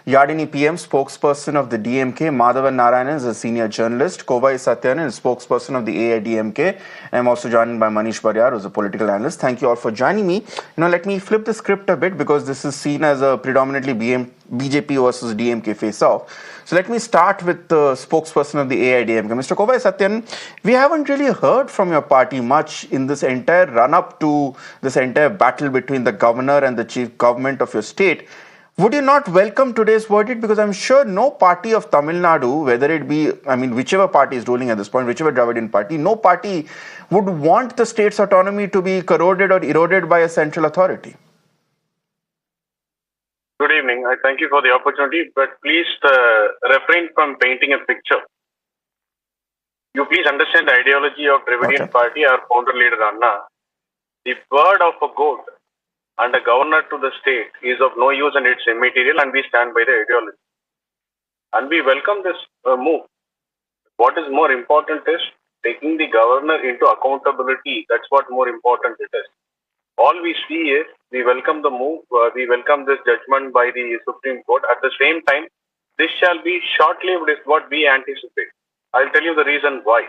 Yadini PM, spokesperson of the DMK. Madhavan Narayanan is a senior journalist. Kovai Sathyan is spokesperson of the AIADMK. I'm also joined by Manish Baryar, who's a political analyst. Thank you all for joining me. Let me flip the script a bit because this is seen as a predominantly BJP versus DMK face-off. So let me start with the spokesperson of the AIADMK. Mr. Kovai Sathyan, we haven't really heard from your party much in this entire run-up to this entire battle between the governor and the chief government of your state. Would you not welcome today's verdict? Because I'm sure no party of Tamil Nadu, whether it be, whichever party is ruling at this point, whichever Dravidian party, no party would want the state's autonomy to be corroded or eroded by a central authority. Good evening. I thank you for the opportunity, but please refrain from painting a picture. You please understand the ideology of Dravidian Party, our founder leader Anna. The word of a goat and a governor to the state is of no use and it's immaterial, and we stand by the ideology. And we welcome this move. What is more important is taking the governor into accountability. That's what more important it is. All we see is we welcome the move, we welcome this judgment by the Supreme Court. At the same time, this shall be short-lived is what we anticipate. I'll tell you the reason why.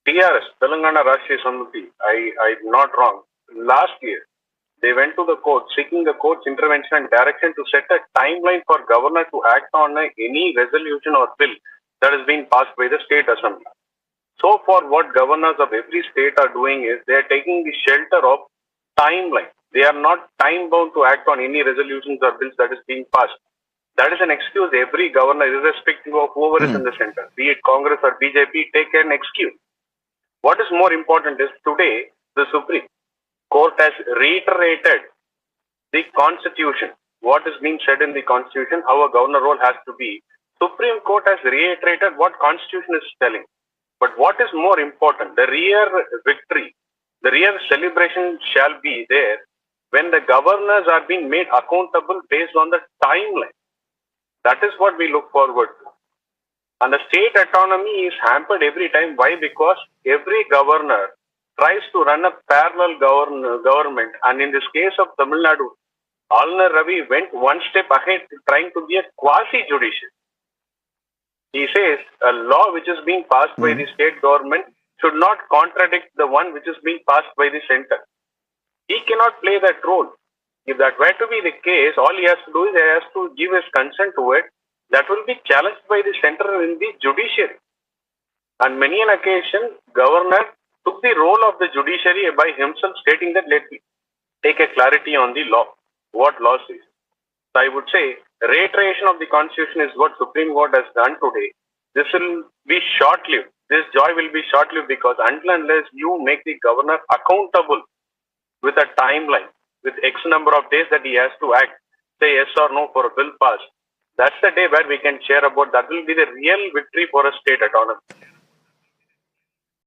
TRS, Telangana Rashtriya Samiti, I'm not wrong. Last year, they went to the court seeking the court's intervention and direction to set a timeline for governor to act on any resolution or bill that has been passed by the state assembly. So far, what governors of every state are doing is they are taking the shelter of timeline. They are not time bound to act on any resolutions or bills that is being passed. That is an excuse every governor, irrespective of whoever is in the center, be it Congress or BJP, take an excuse. What is more important is today, the Supreme Court has reiterated the Constitution. What is being said in the Constitution, how a governor role has to be. Supreme Court has reiterated what Constitution is telling. But what is more important, the real victory, the real celebration shall be there when the governors are being made accountable based on the timeline. That is what we look forward to. And the state autonomy is hampered every time. Why? Because every governor tries to run a parallel government. And in this case of Tamil Nadu, Alner Ravi went one step ahead, trying to be a quasi-judicial. He says a law which is being passed by the state government should not contradict the one which is being passed by the center. He cannot play that role. If that were to be the case, all he has to do is he has to give his consent to it. That will be challenged by the center in the judiciary. And many an occasion, governor took the role of the judiciary by himself, stating that let me take a clarity on the law, what law says. So I would say reiteration of the Constitution is what Supreme Court has done today. This will be short-lived. This joy will be short-lived because until and unless you make the governor accountable with a timeline, with X number of days that he has to act, say yes or no for a bill passed, that's the day where we can share about that will be the real victory for a state autonomy.